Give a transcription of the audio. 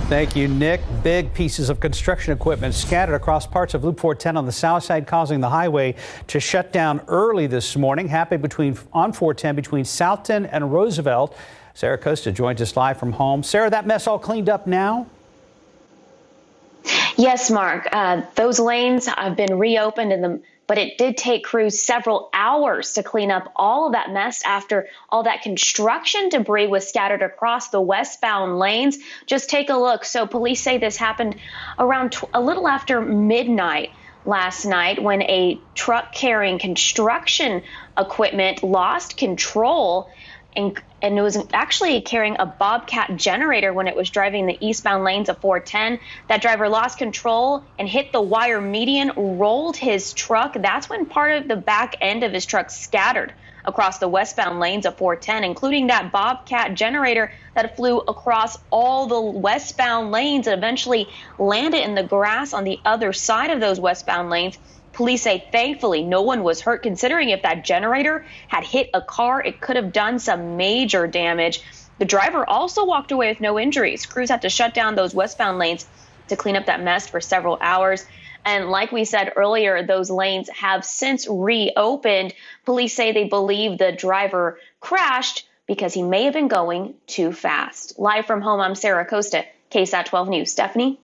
Thank you, Nick. Big pieces of construction equipment scattered across parts of Loop 410 on the south side, causing the highway to shut down early this morning. Happened on 410 between Southton and Roosevelt. Sarah Costa joins us live from home. Sarah, that mess all cleaned up now? Yes, Mark. Those lanes have been reopened, but it did take crews several hours to clean up all of that mess after all that construction debris was scattered across the westbound lanes. Just take a look. So police say this happened around a little after midnight last night when a truck carrying construction equipment lost control and it was actually carrying a Bobcat generator when it was driving the eastbound lanes of 410. That driver lost control and hit the wire median, rolled his truck. That's when part of the back end of his truck scattered across the westbound lanes of 410, including that Bobcat generator that flew across all the westbound lanes and eventually landed in the grass on the other side of those westbound lanes. Police say thankfully no one was hurt, considering if that generator had hit a car, it could have done some major damage. The driver also walked away with no injuries. Crews had to shut down those westbound lanes to clean up that mess for several hours. And like we said earlier, those lanes have since reopened. Police say they believe the driver crashed because he may have been going too fast. Live from home, I'm Sarah Costa, KSAT 12 News. Stephanie?